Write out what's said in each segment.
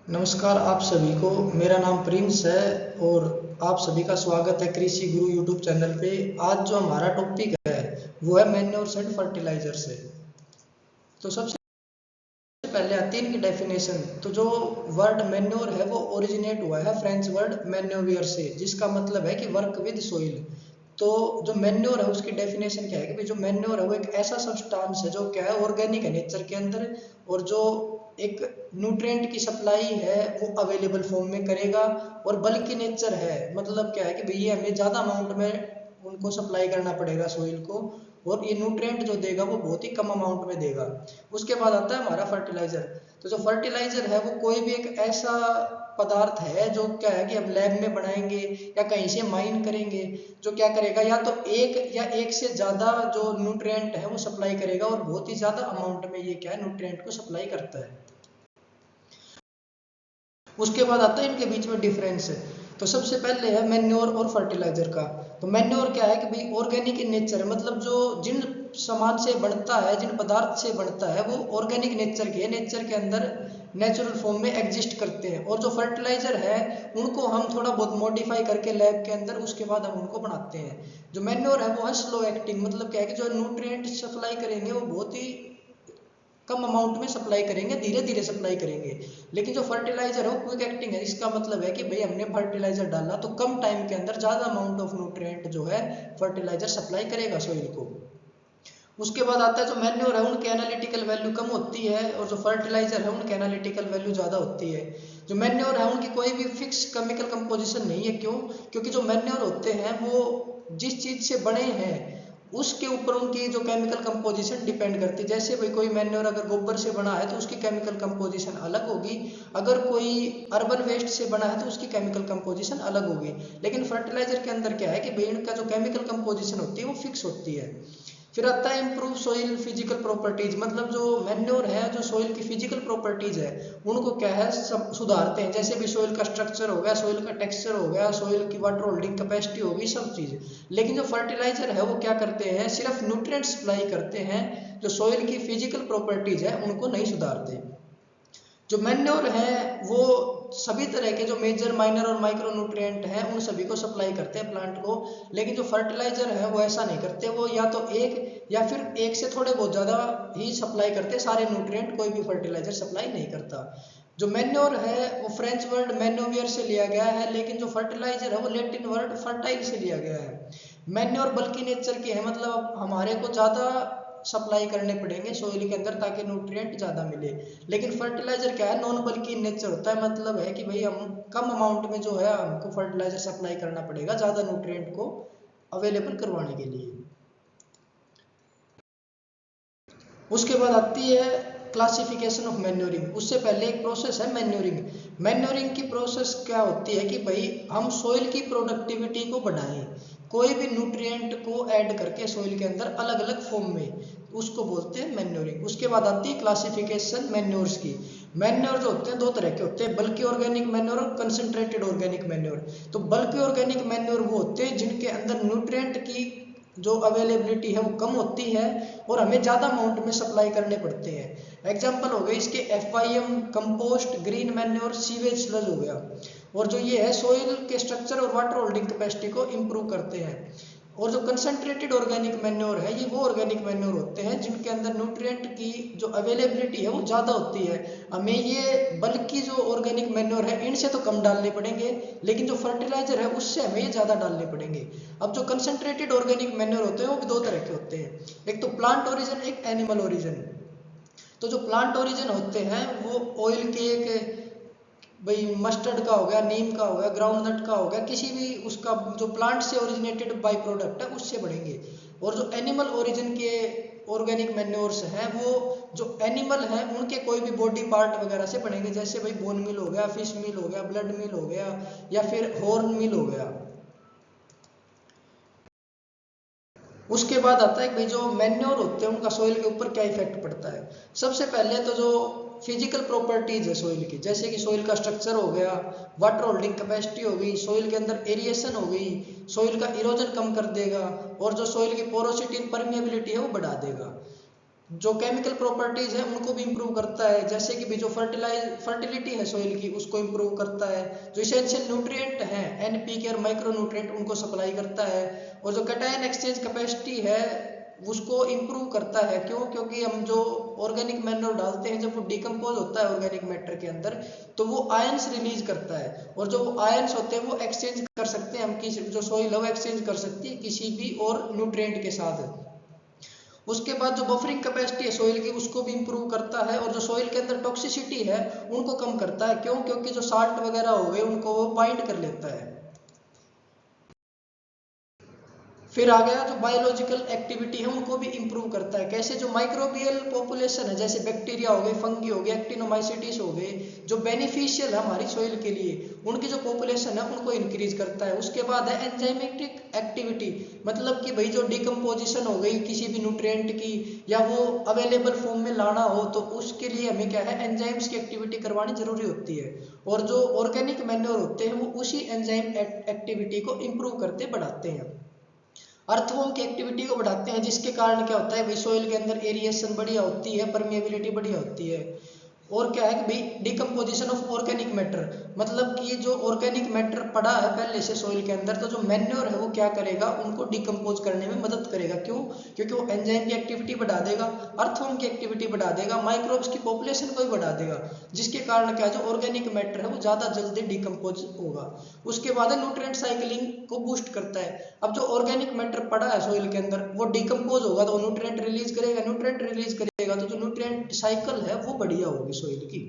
नमस्कार आप सभी को। मेरा नाम प्रिंस है और आप सभी का स्वागत है कृषि गुरु यूट्यूब चैनल पे। आज जो हमारा टॉपिक है वो है मैन्योर्स एंड फर्टिलाइजर से। तो सबसे पहले आती है इनकी डेफिनेशन। तो जो वर्ड मैन्योर है वो ओरिजिनेट हुआ है फ्रेंच वर्ड मैन्योवियर से, जिसका मतलब है कि वर्क विद सोइल। तो जो मैन्योर है उसकी डेफिनेशन क्या है कि भाई जो मैन्योर है वो एक ऐसा सब्सटेंस है जो क्या है ऑर्गेनिक है नेचर के अंदर, और जो एक न्यूट्रिएंट की सप्लाई है वो अवेलेबल फॉर्म में करेगा। और बल्कि नेचर है मतलब क्या है कि भाई ये हमें ज़्यादा अमाउंट में उनको सप्लाई करना पड़ेगा सोइल को, और ये न्यूट्रिएंट जो देगा वो बहुत ही कम अमाउंट में देगा। उसके बाद आता है हमारा फर्टिलाइजर। तो जो फर्टिलाइजर है वो कोई भी एक ऐसा पदार्थ है जो क्या है कि हम लैब में बनाएंगे या कहीं से माइन करेंगे, जो क्या करेगा या तो एक या एक से ज़्यादा जो न्यूट्रिएंट है वो सप्लाई करेगा, और बहुत ही ज़्यादा अमाउंट में ये क्या है न्यूट्रिएंट को सप्लाई करता है। उसके बाद आता है इनके बीच में डिफरेंस है। तो सबसे पहले है मैन्योर और फर्टिलाइजर का। तो मैन्योर क्या है कि भाई ऑर्गेनिक इन नेचर है, मतलब जो जिन सामान से बनता है जिन पदार्थ से बनता है वो ऑर्गेनिक नेचर के है, नेचर के अंदर नेचुरल फॉर्म में एग्जिस्ट करते हैं। और जो फर्टिलाइजर है उनको हम थोड़ा बहुत मॉडिफाई करके लैब के अंदर उसके बाद हम उनको बनाते हैं। जो मैन्योर है वो है स्लो एक्टिंग, मतलब क्या है कि जो न्यूट्रिएंट सप्लाई करेंगे वो बहुत ही कम अमाउंट में सप्लाई करेंगे, धीरे धीरे सप्लाई करेंगे। लेकिन जो फर्टिलाइजर है वो क्विक एक्टिंग है, इसका मतलब है कि भाई हमने फर्टिलाइजर डाला तो कम टाइम के अंदर ज़्यादा अमाउंट ऑफ न्यूट्रिएंट जो है फर्टिलाइजर सप्लाई करेगा सोइल को। उसके बाद आता है जो मैन्योर है उनकी एनालिटिकल वैल्यू कम होती है, और जो फर्टिलाइजर है उनकी एनालिटिकल वैल्यू ज़्यादा होती है। जो मैन्योर है उनकी कोई भी फिक्स केमिकल कंपोजिशन नहीं है। क्यों? क्योंकि जो मैन्योर होते हैं वो जिस चीज़ से बने हैं उसके ऊपर उनकी जो केमिकल कंपोजिशन डिपेंड करती है। जैसे भाई कोई मैन्योर अगर गोबर से बना है तो उसकी केमिकल कंपोजिशन अलग होगी, अगर कोई अर्बन वेस्ट से बना है तो उसकी केमिकल कंपोजिशन अलग होगी। लेकिन फर्टिलाइजर के अंदर क्या है कि भाई इनका जो केमिकल कंपोजिशन होती है वो फिक्स होती है। फिर आता है इम्प्रूव सोइल फिजिकल प्रॉपर्टीज, मतलब जो मैन्योर है जो सोइल की फिजिकल प्रॉपर्टीज है उनको क्या है सब सुधारते हैं। जैसे भी सोइल का स्ट्रक्चर हो गया, सोइल का टेक्सचर हो गया, सोइल की वाटर होल्डिंग कैपेसिटी होगी, सब चीज़। लेकिन जो फर्टिलाइजर है वो क्या करते हैं, सिर्फ न्यूट्रिएंट सप्लाई करते हैं, जो सोइल की फिजिकल प्रॉपर्टीज है उनको नहीं सुधारते। जो मैन्योर है वो सभी तरह के जो मेजर माइनर और माइक्रो न्यूट्रिएंट हैं उन सभी को सप्लाई करते हैं प्लांट को। लेकिन जो फर्टिलाइजर है वो ऐसा नहीं करते, वो या तो एक या फिर एक से थोड़े बहुत ज़्यादा ही सप्लाई करते हैं, सारे न्यूट्रिएंट कोई भी फर्टिलाइजर सप्लाई नहीं करता। जो मैन्योर है वो फ्रेंच वर्ड मैन्योवियर से लिया गया है, लेकिन जो फर्टिलाइजर है वो लैटिन वर्ड फर्टाइल से लिया गया है। मैन्योर बल्कि नेचर के है, मतलब हमारे को ज़्यादा सप्लाई करने पड़ेंगे सोइल के अंदर ताकि न्यूट्रिएंट ज़्यादा मिले। लेकिन फर्टिलाइजर क्या है, नॉन बल्कि नेचर होता है, मतलब है कि भाई हम कम अमाउंट में जो है हमको फर्टिलाइजर सप्लाई करना पड़ेगा ज़्यादा न्यूट्रिएंट को अवेलेबल करवाने के लिए। उसके बाद आती है क्लासिफिकेशन ऑफ मैन्योरिंग। उससे पहले एक प्रोसेस है मैन्योरिंग। मैन्योरिंग की प्रोसेस क्या होती है कि भाई हम सोइल की प्रोडक्टिविटी को बढ़ाएं, कोई भी न्यूट्रिएंट को ऐड करके सोइल के अंदर अलग अलग फॉर्म में, उसको बोलते हैं मैन्योरिंग। उसके बाद आती है क्लासिफिकेशन मैन्योर्स की। मैन्योर जो होते हैं दो तरह के होते हैं, बल्कि ऑर्गेनिक मैन्योर और कंसंट्रेटेड ऑर्गेनिक मैन्योर। तो बल्कि ऑर्गेनिक मैन्योर वो होते हैं जिनके अंदर न्यूट्रिएंट की जो अवेलेबिलिटी है वो कम होती है और हमें ज़्यादा अमाउंट में सप्लाई करने पड़ते हैं। एग्जाम्पल हो गए इसके FYM, compost, green manure, sewage sludge हो गया। और जो ये है सोइल के स्ट्रक्चर और वाटर होल्डिंग कैपेसिटी को इम्प्रूव करते हैं। और जो कंसंट्रेटेड ऑर्गेनिक मैन्योर है ये वो ऑर्गेनिक मैन्योर होते हैं जिनके अंदर न्यूट्रिएंट की जो अवेलेबिलिटी है वो ज़्यादा होती है। हमें ये बल्कि जो ऑर्गेनिक मैन्योर है इनसे तो कम डालने पड़ेंगे, लेकिन जो फर्टिलाइजर है उससे हमें ये ज़्यादा डालने पड़ेंगे। अब जो कंसंट्रेटेड ऑर्गेनिक मैन्योर होते हैं वो भी दो तरह के होते हैं, एक तो प्लांट ओरिजिन, एक एनिमल ओरिजिन। तो जो प्लांट ओरिजिन होते हैं वो ऑयल के एक भाई मस्टर्ड का हो गया, नीम का हो गया, ग्राउंड नट का हो गया, किसी भी उसका जो प्लांट से ओरिजिनेटेड बाई प्रोडक्ट है उससे बढ़ेंगे। और जो एनिमल ओरिजिन के ऑर्गेनिक मैन्योर्स हैं वो जो एनिमल हैं उनके कोई भी बॉडी पार्ट वगैरह से बनेंगे, जैसे भाई बोन मिल हो गया, फिश मिल हो गया, ब्लड मिल हो गया, या फिर हॉर्न मिल हो गया। उसके बाद आता है कि भाई जो मैन्योर होते हैं उनका सोइल के ऊपर क्या इफेक्ट पड़ता है। सबसे पहले तो जो फिजिकल प्रॉपर्टीज है सोइल की, जैसे कि सोइल का स्ट्रक्चर हो गया, वाटर होल्डिंग कैपेसिटी हो गई, सोइल के अंदर एरिएशन हो गई, सोइल का इरोजन कम कर देगा, और जो सोइल की पोरोसिटी परमिएबिलिटी है वो बढ़ा देगा। जो केमिकल प्रॉपर्टीज है उनको भी इम्प्रूव करता है, जैसे कि भी जो फर्टिलिटी है सॉइल की उसको इम्प्रूव करता है। जो इसेंशियल न्यूट्रिएंट हैं एनपीके और माइक्रो न्यूट्रिएंट उनको सप्लाई करता है। और जो कैटायन एक्सचेंज कैपेसिटी है उसको इम्प्रूव करता है। क्यों? क्योंकि हम जो ऑर्गेनिक मैन्योर डालते हैं जब वो डिकम्पोज होता है ऑर्गेनिक मैटर के अंदर तो वो आयंस रिलीज करता है, और जो आयंस होते हैं वो एक्सचेंज कर सकते हैं हम किसी जो सॉइल है वो एक्सचेंज कर सकती है किसी भी और न्यूट्रिएंट के साथ। उसके बाद जो बफरिंग कैपेसिटी है सॉइल की उसको भी इम्प्रूव करता है, और जो सॉइल के अंदर टॉक्सिसिटी है उनको कम करता है। क्यों? क्योंकि जो साल्ट वगैरह हो गए उनको वो बाइंड कर लेता है। फिर आ गया जो बायोलॉजिकल एक्टिविटी है उनको भी इम्प्रूव करता है। कैसे? जो माइक्रोबियल पॉपुलेशन है जैसे बैक्टीरिया हो गए, फंगी हो गए, एक्टिनोमाइसिटीज हो गए, जो बेनिफिशियल है हमारी सॉइल के लिए उनकी जो पॉपुलेशन है उनको इंक्रीज करता है। उसके बाद है एंजाइमेटिक एक्टिविटी, मतलब कि भाई जो डिकम्पोजिशन हो गई किसी भी न्यूट्रिएंट की या वो अवेलेबल फॉर्म में लाना हो तो उसके लिए हमें क्या है एंजाइम्स की एक्टिविटी करवानी जरूरी होती है। और जो ऑर्गेनिक मैन्योर होते हैं वो उसी एंजाइम एक्टिविटी को इम्प्रूव करते बढ़ाते हैं, अर्थवॉर्म की एक्टिविटी को बढ़ाते हैं, जिसके कारण क्या होता है भाई सॉइल के अंदर एरिएशन बढ़िया होती है, परमिएबिलिटी बढ़िया होती है। और क्या है कि भाई डिकम्पोजिशन ऑफ ऑर्गेनिक मैटर, मतलब कि जो ऑर्गेनिक मैटर पड़ा है पहले से सॉइल के अंदर तो जो मैन्योर है वो क्या करेगा उनको डिकम्पोज करने में मदद करेगा। क्यों? क्योंकि वो एंजाइम की एक्टिविटी बढ़ा देगा, अर्थवॉर्म की एक्टिविटी बढ़ा देगा, माइक्रोब्स की पॉपुलेशन को भी बढ़ा देगा, जिसके कारण क्या जो ऑर्गेनिक मैटर है वो ज़्यादा जल्दी डिकम्पोज होगा। उसके बाद है न्यूट्रिएंट साइकिलिंग को बूस्ट करता है। अब जो ऑर्गेनिक मैटर पड़ा है सॉइल के अंदर वो डिकम्पोज होगा तो न्यूट्रिएंट रिलीज करेगा, न्यूट्रिएंट रिलीज करेगा तो जो न्यूट्रिएंट साइकिल है वो बढ़िया होगी सॉइल की।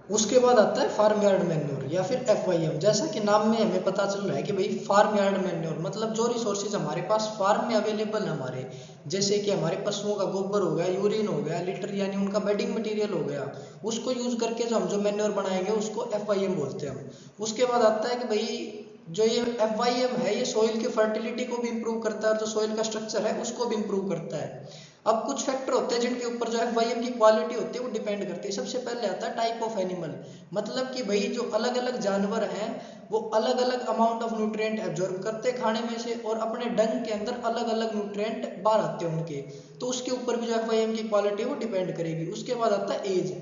उसके बाद आता है फार्म यार्ड मैन्योर या फिर एफवाईएम। जैसा कि नाम में हमें पता चल रहा है कि भाई फार्म यार्ड मैन्योर मतलब जो रिसोर्सेज हमारे पास फार्म में अवेलेबल है हमारे, जैसे कि हमारे पशुओं का गोबर हो गया, यूरिन हो गया, लिटर यानी उनका बेडिंग मटेरियल हो गया, उसको यूज करके जो हम जो मैन्योर बनाएंगे उसको एफवाईएम बोलते हैं हम। उसके बाद आता है कि भाई जो ये एफवाईएम है ये सॉइल की फर्टिलिटी को भी इम्प्रूव करता है और जो सॉइल का स्ट्रक्चर है उसको भी इम्प्रूव करता है। अब कुछ फैक्टर होते हैं जिनके ऊपर जो एफवाईएम की क्वालिटी होती है वो डिपेंड करती है। सबसे पहले आता है टाइप ऑफ एनिमल, मतलब कि भाई जो अलग अलग जानवर हैं वो अलग अलग अमाउंट ऑफ न्यूट्रिएंट एब्जॉर्ब करते हैं खाने में से और अपने डंग के अंदर अलग अलग न्यूट्रिएंट बाहर आते हैं उनके, तो उसके ऊपर भी जो एफवाईएम की क्वालिटी है वो डिपेंड करेगी। उसके बाद आता है एज।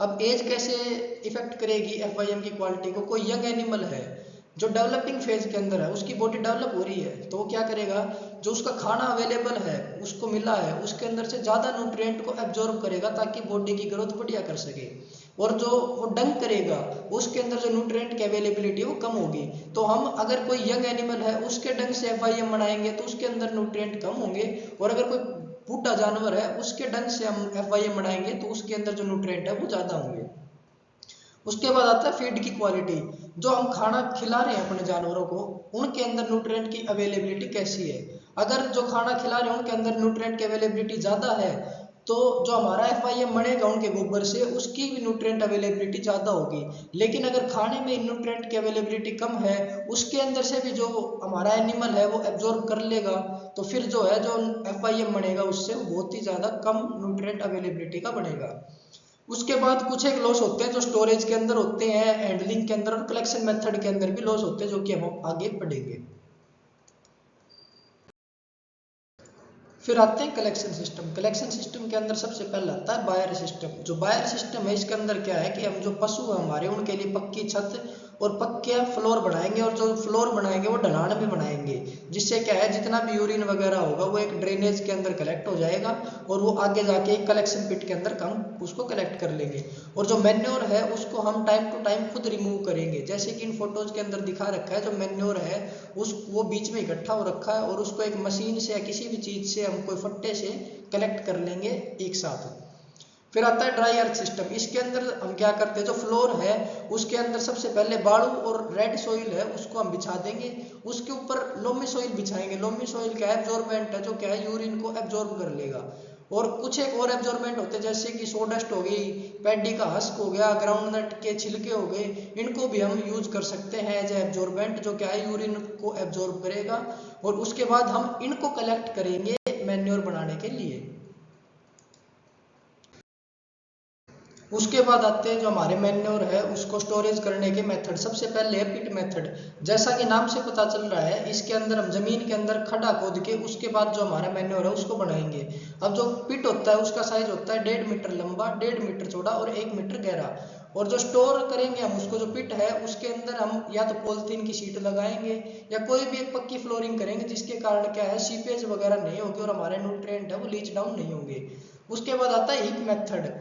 अब एज कैसे इफेक्ट करेगी एफवाईएम की क्वालिटी को? कोई यंग एनिमल है जो डेवलपिंग फेज के अंदर है, उसकी बॉडी डेवलप हो रही है तो वो क्या करेगा, जो उसका खाना अवेलेबल है उसको मिला है उसके अंदर से ज़्यादा न्यूट्रिएंट को एब्जॉर्ब करेगा ताकि बॉडी की ग्रोथ बढ़िया कर सके। और जो वो डंक करेगा उसके अंदर जो न्यूट्रिएंट की अवेलेबिलिटी है वो कम होगी। तो हम अगर कोई यंग एनिमल है उसके डंक से एफआईएम बनाएंगे तो उसके अंदर न्यूट्रिएंट कम होंगे, और अगर कोई बूढ़ा जानवर है उसके डंक से हम एफआईएम बनाएंगे तो उसके अंदर जो न्यूट्रिएंट है वो ज़्यादा होंगे। उसके बाद आता है फीड की क्वालिटी, जो हम खाना खिला रहे हैं अपने जानवरों को उनके अंदर न्यूट्रिएंट की अवेलेबिलिटी कैसी है। अगर जो खाना खिला रहे हैं उनके अंदर न्यूट्रिएंट की अवेलेबिलिटी ज़्यादा है तो जो हमारा एफआईएम बनेगा उनके गोबर से उसकी भी न्यूट्रिएंट अवेलेबिलिटी ज़्यादा होगी। लेकिन अगर खाने में न्यूट्रिएंट की अवेलेबिलिटी कम है उसके अंदर से भी जो हमारा एनिमल है वो एब्जॉर्ब कर लेगा, तो फिर जो है जो एफआईएम बनेगा उससे बहुत ही ज़्यादा कम न्यूट्रिएंट अवेलेबिलिटी का बनेगा। उसके बाद कुछ एक लॉस होते हैं जो स्टोरेज के अंदर होते हैं, हैंडलिंग के अंदर और कलेक्शन मेथड के अंदर भी लॉस होते हैं जो कि हम आगे पढ़ेंगे। फिर आते हैं कलेक्शन सिस्टम। कलेक्शन सिस्टम के अंदर सबसे पहले आता है बायर सिस्टम। जो बायर सिस्टम है इसके अंदर क्या है कि हम जो पशु है हमारे उनके लिए पक्की छत और पक्के फ्लोर बनाएंगे, और जो फ्लोर बनाएंगे वो ढलान में बनाएंगे, जिससे क्या है जितना भी यूरिन वगैरह होगा वो एक ड्रेनेज के अंदर कलेक्ट हो जाएगा और वो आगे जाके एक कलेक्शन पिट के अंदर हम उसको कलेक्ट कर लेंगे। और जो मैन्योर है उसको हम टाइम टू टाइम खुद रिमूव करेंगे, जैसे कि इन फोटोज के अंदर दिखा रखा है। जो मैन्योर है उस वो बीच में इकट्ठा हो रखा है और उसको एक मशीन से या किसी भी चीज से हम कोई फट्टे से कलेक्ट कर लेंगे एक साथ। फिर आता है ड्राई अर्थ सिस्टम। इसके अंदर हम क्या करते हैं जो फ्लोर है उसके अंदर सबसे पहले बालू और रेड सॉइल है उसको हम बिछा देंगे, उसके ऊपर लोमी सॉइल बिछाएंगे। लोमी सॉइल क्या है एब्जॉर्बेंट है जो क्या है यूरिन को एब्जॉर्ब कर लेगा। और कुछ एक और एब्जॉर्बेंट होते हैं जैसे कि सोडस्ट हो गई, पैडी का हस्क हो गया, ग्राउंड नट के छिलके हो गए, इनको भी हम यूज कर सकते हैं एज एब्जॉर्बेंट जो क्या है यूरिन को एब्जॉर्ब करेगा। और उसके बाद हम इनको कलेक्ट करेंगे मैन्योर बनाने के लिए। उसके बाद आते हैं जो हमारे मैन्योर है उसको स्टोरेज करने के मेथड। सबसे पहले है पिट मेथड। जैसा कि नाम से पता चल रहा है, इसके अंदर हम जमीन के अंदर खड्डा खोद के उसके बाद जो हमारा मैन्योर है उसको बनाएंगे। अब जो पिट होता है उसका साइज होता है 1.5 मीटर लंबा, 1.5 मीटर चौड़ा और 1 मीटर गहरा। और जो स्टोर करेंगे हम उसको, जो पिट है उसके अंदर हम या तो पॉलिथीन की शीट लगाएंगे या कोई भी एक पक्की फ्लोरिंग करेंगे, जिसके कारण क्या है सीपेज वगैरह नहीं होगी और हमारे न्यूट्रिएंट है वो लीच डाउन नहीं होंगे। उसके बाद आता है हीप मेथड,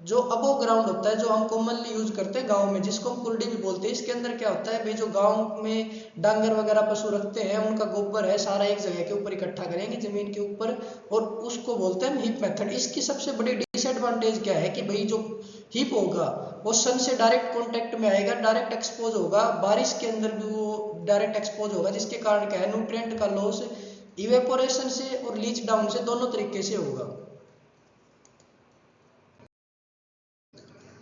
जो अबो ग्राउंड होता है, जो हम कॉमनली यूज करते हैं गांव में, जिसको हम कुल्डी भी बोलते हैं। इसके अंदर क्या होता है भाई, जो गांव में डांगर वगैरह पशु रखते हैं उनका गोबर है सारा एक जगह के ऊपर इकट्ठा करेंगे जमीन के ऊपर, और उसको बोलते हैं हीप मेथड। इसकी सबसे बड़ी डिसएडवांटेज क्या है कि भाई जो हीप होगा वो सन से डायरेक्ट कॉन्टेक्ट में आएगा, डायरेक्ट एक्सपोज होगा, बारिश के अंदर भी वो डायरेक्ट एक्सपोज होगा, जिसके कारण क्या है न्यूट्रिएंट का लॉस इवेपोरेशन से और लीच डाउन से दोनों तरीके से होगा।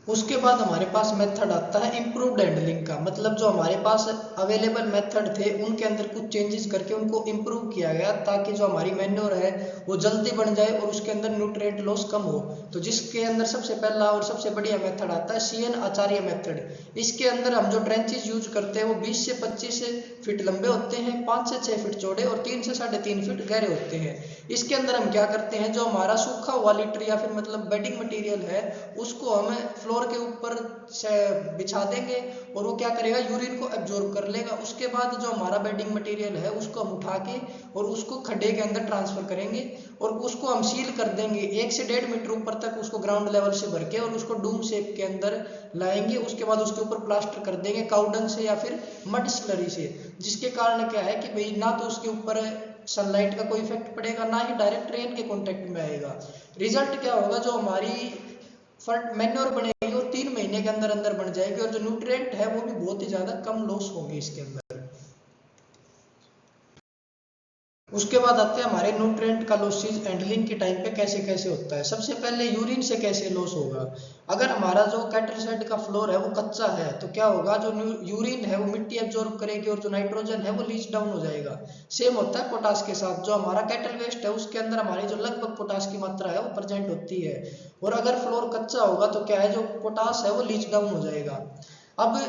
उसके बाद हमारे पास मेथड आता है इम्प्रूव्ड हैंडलिंग का। मतलब जो हमारे पास अवेलेबल मेथड थे उनके अंदर कुछ चेंजेस करके उनको इम्प्रूव किया गया, ताकि जो हमारी मैन्योर है वो जल्दी बन जाए और उसके अंदर न्यूट्रिएंट लॉस कम हो। तो जिसके अंदर सबसे पहला और सबसे बढ़िया मेथड आता है CN आचार्य मेथड। इसके अंदर हम जो ट्रेंचेस यूज करते हैं वो 20 से 25 फीट लंबे होते हैं, 5 से 6 फीट चौड़े और 3 से 3.5 फीट गहरे होते हैं। इसके अंदर हम क्या करते हैं, जो हमारा सूखा हुआ लिटर या फिर मतलब बेडिंग मटेरियल है उसको हम फ्लोर के ऊपर बिछा देंगे और वो क्या करेगा, यूरिन को एब्जॉर्ब कर लेगा। उसके बाद जो हमारा बेडिंग मटेरियल है उसको हम उठा के और उसको खड्डे के अंदर ट्रांसफर करेंगे और उसको हम सील कर देंगे 1 से 1.5 मीटर ऊपर तक, उसको ग्राउंड लेवल से भर के और उसको डूम शेप के अंदर लाएंगे। उसके बाद उसके ऊपर प्लास्टर कर देंगे काउडंग से या फिर मड स्लरी से, जिसके कारण क्या है कि भाई ना तो उसके ऊपर सनलाइट का कोई इफेक्ट पड़ेगा, ना ही डायरेक्ट रेन के कांटेक्ट में आएगा। रिजल्ट क्या होगा, जो हमारी मैन्योर बनेगी वो 3 महीने के अंदर अंदर बन जाएगी और जो न्यूट्रिएंट है वो भी बहुत ही ज्यादा कम लॉस होंगे इसके अंदर। उसके बाद आते हैं हमारे न्यूट्रिएंट का लॉसेस हैंडलिंग के टाइम पे कैसे कैसे होता है। सबसे पहले यूरिन से कैसे लॉस होगा। अगर हमारा जो कैटल शेड का फ्लोर है वो कच्चा है तो क्या होगा, जो यूरिन है वो मिट्टी एब्जॉर्ब करेगी और जो नाइट्रोजन है वो लीच डाउन हो जाएगा। सेम होता है पोटास के साथ, जो हमारा कैटल वेस्ट है उसके अंदर हमारी जो लगभग पोटास की मात्रा है वो प्रेजेंट होती है, और अगर फ्लोर कच्चा होगा तो क्या है, जो पोटास है वो लीच डाउन हो जाएगा। अब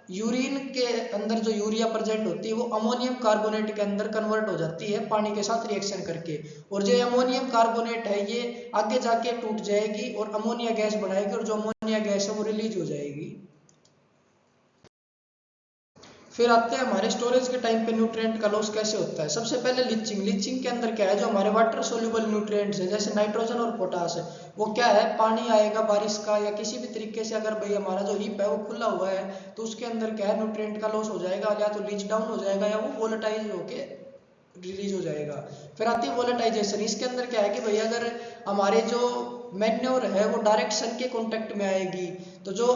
यूरिन के अंदर जो यूरिया प्रेजेंट होती है वो अमोनियम कार्बोनेट के अंदर कन्वर्ट हो जाती है पानी के साथ रिएक्शन करके, और जो अमोनियम कार्बोनेट है ये आगे जाके टूट जाएगी और अमोनिया गैस बनाएगी, और जो अमोनिया गैस है वो रिलीज हो जाएगी। फिर आते हैं हमारे स्टोरेज के टाइम पे न्यूट्रिएंट का लॉस कैसे होता है। सबसे पहले लीचिंग। लीचिंग के अंदर क्या है, जो हमारे वाटर सोल्यूबल न्यूट्रिएंट्स है जैसे नाइट्रोजन और पोटास है, वो क्या है, पानी आएगा बारिश का या किसी भी तरीके से, अगर भाई हमारा जो हीप है वो खुला हुआ है तो उसके अंदर क्या है न्यूट्रिएंट का लॉस हो जाएगा, या तो लीच डाउन हो जाएगा या वो वोलेटाइज होके रिलीज हो जाएगा। फिर आती है वोलेटाइजेशन। इसके अंदर क्या है कि भाई अगर हमारे जो मैन्योर है वो डायरेक्ट सन के कॉन्टेक्ट में आएगी तो जो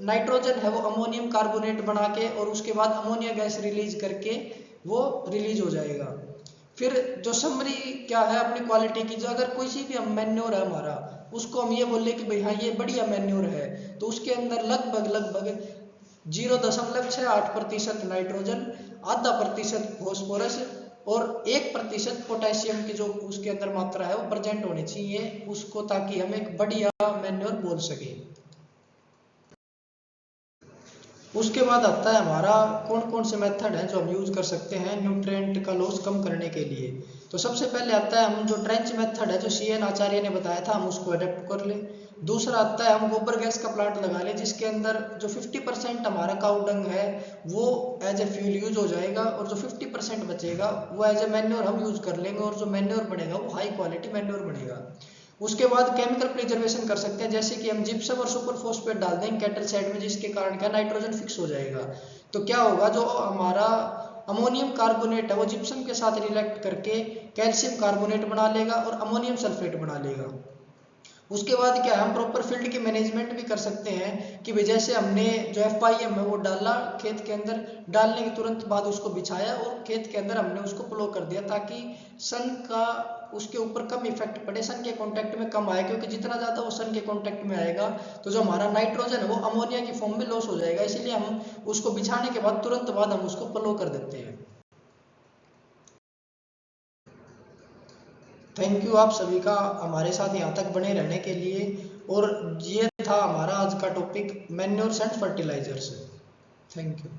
नाइट्रोजन है वो अमोनियम कार्बोनेट बना के और उसके बाद अमोनिया गैस रिलीज करके वो रिलीज हो जाएगा। फिर जो समरी क्या है अपनी क्वालिटी की, जो अगर कोई सी भी हम मैन्योर है हमारा उसको हम ये बोले कि भाई हाँ ये बढ़िया मैन्योर है, तो उसके अंदर लगभग लगभग 0.68% नाइट्रोजन, ½ % फॉस्फोरस और 1% पोटेशियम की जो उसके अंदर मात्रा है वो प्रेजेंट होनी चाहिए उसको, ताकि हम एक बढ़िया मैन्योर बोल सके। उसके बाद आता है हमारा कौन कौन से मेथड हैं जो हम यूज कर सकते हैं न्यूट्रिएंट का लॉस कम करने के लिए। तो सबसे पहले आता है हम जो ट्रेंच मेथड है जो CN आचार्य ने बताया था हम उसको अडेप्ट कर लें। दूसरा आता है हम गोबर गैस का प्लांट लगा लें, जिसके अंदर जो 50% हमारा काऊ डंग है वो एज ए फ्यूल यूज हो जाएगा और जो 50% बचेगा वो एज ए मैन्योर हम यूज कर लेंगे, और जो मैन्योर बनेगा वो हाई क्वालिटी मैन्योर बनेगा। उसके बाद केमिकल प्रिजर्वेशन कर सकते हैं, जैसे कि हम जिप्सम और सुपर फॉस्फेट डाल देंगे कैटल शेड में, जिसके कारण क्या नाइट्रोजन फिक्स हो जाएगा। तो क्या होगा, जो हमारा अमोनियम कार्बोनेट है वो जिप्सम के साथ रिएक्ट करके कैल्शियम कार्बोनेट बना लेगा और अमोनियम सल्फेट बना लेगा। उसके बाद क्या हम प्रॉपर फील्ड की मैनेजमेंट भी कर सकते हैं कि भाई जैसे हमने जो FIM है वो डाला खेत के अंदर, डालने के तुरंत बाद उसको बिछाया और खेत के अंदर हमने उसको प्लो कर दिया, ताकि सन का उसके ऊपर कम इफेक्ट पड़े, सन के कांटेक्ट में कम आए, क्योंकि जितना ज़्यादा वो सन के कांटेक्ट में आएगा तो जो हमारा नाइट्रोजन है वो अमोनिया की फॉर्म में लॉस हो जाएगा। इसीलिए हम उसको बिछाने के बाद तुरंत बाद हम उसको प्लो कर देते हैं। थैंक यू आप सभी का हमारे साथ यहाँ तक बने रहने के लिए। और ये था हमारा आज का topic manures and fertilisers. Thank you.